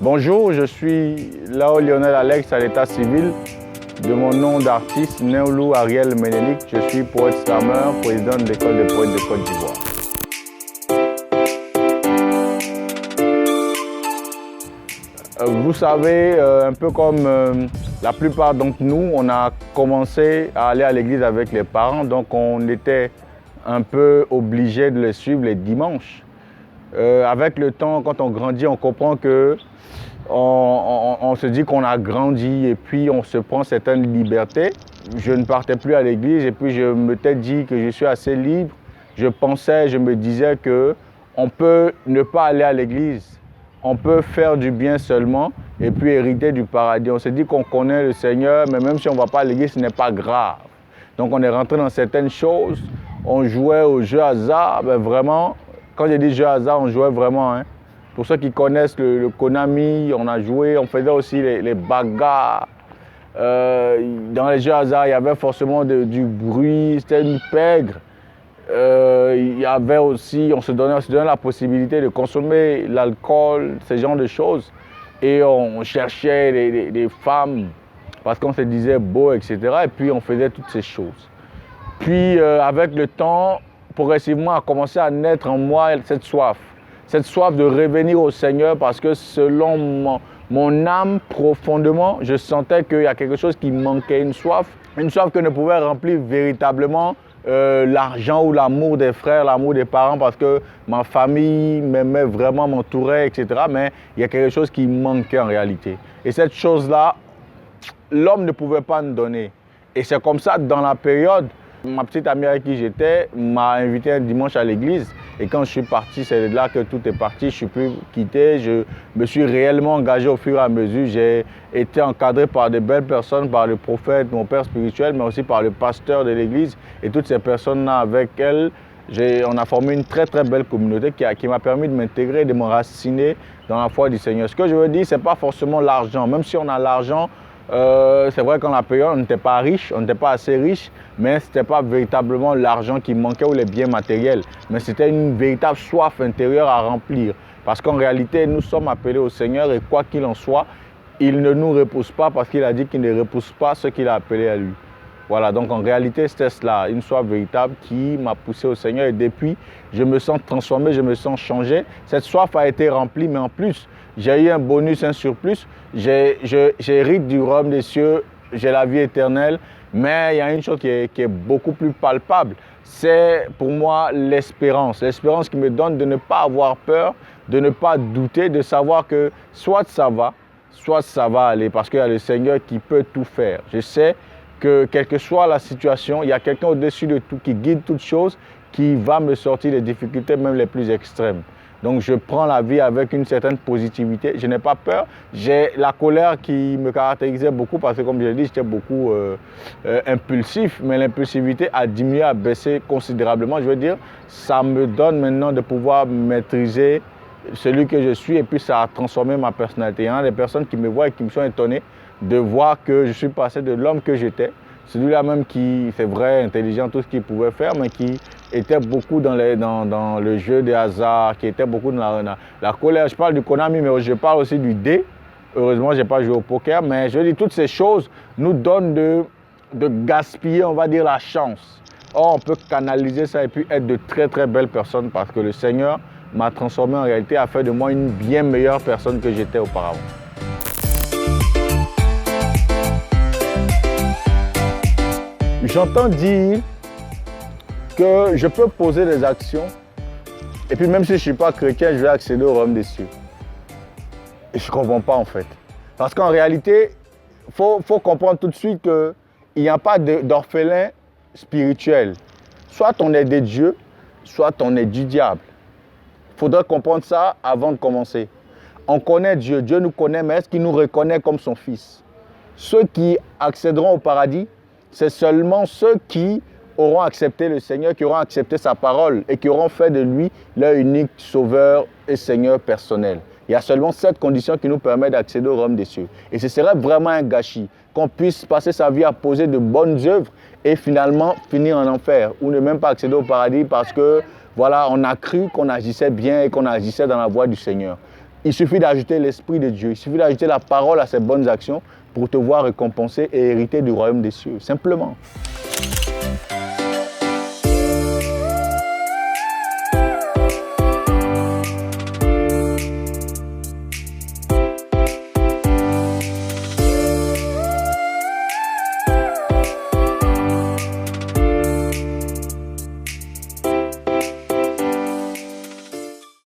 Bonjour, je suis Lao Lionel Alex à l'état civil. De mon nom d'artiste, Neoulou Ariel Menelik. Je suis poète slammer, président de l'école des poètes de Côte d'Ivoire. Vous savez, un peu comme la plupart d'entre nous, on a commencé à aller à l'église avec les parents, donc on était un peu obligé de les suivre les dimanches. Avec le temps, quand on grandit, on comprend que on se dit qu'on a grandi et puis on se prend certaines libertés. Je ne partais plus à l'église et puis je m'étais dit que je suis assez libre. Je pensais, je me disais qu'on peut ne pas aller à l'église. On peut faire du bien seulement et puis hériter du paradis. On se dit qu'on connaît le Seigneur, mais même si on ne va pas à l'église, ce n'est pas grave. Donc on est rentré dans certaines choses. On jouait aux jeux hasard, ben vraiment, quand je dis jeux hasard, on jouait vraiment. Hein. Pour ceux qui connaissent le Konami, on a joué, on faisait aussi les bagarres. Dans les jeux hasard, il y avait forcément du bruit, c'était une pègre. Il y avait aussi, on se donnait la possibilité de consommer l'alcool, ce genre de choses. Et on cherchait des femmes parce qu'on se disait beau, etc. Et puis on faisait toutes ces choses. Puis avec le temps, progressivement a commencé à naître en moi cette soif de revenir au Seigneur parce que selon mon âme profondément, je sentais qu'il y a quelque chose qui manquait, une soif que ne pouvait remplir véritablement l'argent ou l'amour des frères, l'amour des parents parce que ma famille m'aimait vraiment, m'entourait, etc. Mais il y a quelque chose qui manquait en réalité. Et cette chose-là, l'homme ne pouvait pas nous donner. Et c'est comme ça, dans la période, ma petite amie avec qui j'étais m'a invité un dimanche à l'église. Et quand je suis parti, c'est là que tout est parti. Je ne suis plus quitté. Je me suis réellement engagé au fur et à mesure. J'ai été encadré par de belles personnes, par le prophète, mon père spirituel, mais aussi par le pasteur de l'église. Et toutes ces personnes-là, avec elles, on a formé une très très belle communauté qui m'a permis de m'intégrer, de m'enraciner dans la foi du Seigneur. Ce que je veux dire, ce n'est pas forcément l'argent. Même si on a l'argent, c'est vrai qu'en la période, on n'était pas riche, on n'était pas assez riche, mais ce n'était pas véritablement l'argent qui manquait ou les biens matériels, mais c'était une véritable soif intérieure à remplir. Parce qu'en réalité, nous sommes appelés au Seigneur et quoi qu'il en soit, il ne nous repousse pas parce qu'il a dit qu'il ne repousse pas ceux qu'il a appelés à lui. Voilà, donc en réalité, c'était cela, une soif véritable qui m'a poussé au Seigneur et depuis, je me sens transformé, je me sens changé. Cette soif a été remplie, mais en plus, j'ai eu un bonus, un surplus. J'hérite du royaume des cieux, j'ai la vie éternelle, mais il y a une chose qui est beaucoup plus palpable. C'est pour moi l'espérance. L'espérance qui me donne de ne pas avoir peur, de ne pas douter, de savoir que soit ça va aller parce qu'il y a le Seigneur qui peut tout faire. Je sais que quelle que soit la situation, il y a quelqu'un au-dessus de tout qui guide toutes choses, qui va me sortir des difficultés même les plus extrêmes. Donc je prends la vie avec une certaine positivité, je n'ai pas peur. J'ai la colère qui me caractérisait beaucoup parce que comme je l'ai dit, j'étais beaucoup impulsif, mais l'impulsivité a diminué, a baissé considérablement. Je veux dire, ça me donne maintenant de pouvoir maîtriser celui que je suis et puis ça a transformé ma personnalité. Il y en a des personnes qui me voient et qui me sont étonnées de voir que je suis passé de l'homme que j'étais, celui-là même qui, c'est vrai, intelligent, tout ce qu'il pouvait faire, mais qui était beaucoup dans le jeu des hasards, qui était beaucoup dans la colère. Je parle du Konami, mais je parle aussi du dé. Heureusement, je n'ai pas joué au poker, mais je dis toutes ces choses nous donnent de gaspiller, on va dire, la chance. Or, on peut canaliser ça et puis être de très très belles personnes parce que le Seigneur m'a transformé en réalité, a fait de moi une bien meilleure personne que j'étais auparavant. J'entends dire que je peux poser des actions et puis même si je ne suis pas chrétien, je vais accéder au royaume des cieux. Et je ne comprends pas en fait. Parce qu'en réalité, il faut comprendre tout de suite qu'il n'y a pas d'orphelin spirituel. Soit on est des dieux, soit on est du diable. Il faudrait comprendre ça avant de commencer. On connaît Dieu, Dieu nous connaît, mais est-ce qu'il nous reconnaît comme son fils? Ceux qui accéderont au paradis, c'est seulement ceux qui auront accepté le Seigneur, qui auront accepté sa parole et qui auront fait de lui leur unique sauveur et Seigneur personnel. Il y a seulement cette condition qui nous permet d'accéder au royaume des cieux. Et ce serait vraiment un gâchis qu'on puisse passer sa vie à poser de bonnes œuvres et finalement finir en enfer ou ne même pas accéder au paradis parce que voilà, on a cru qu'on agissait bien et qu'on agissait dans la voie du Seigneur. Il suffit d'ajouter l'Esprit de Dieu, il suffit d'ajouter la parole à ces bonnes actions pour te voir récompensé et hériter du royaume des cieux, simplement.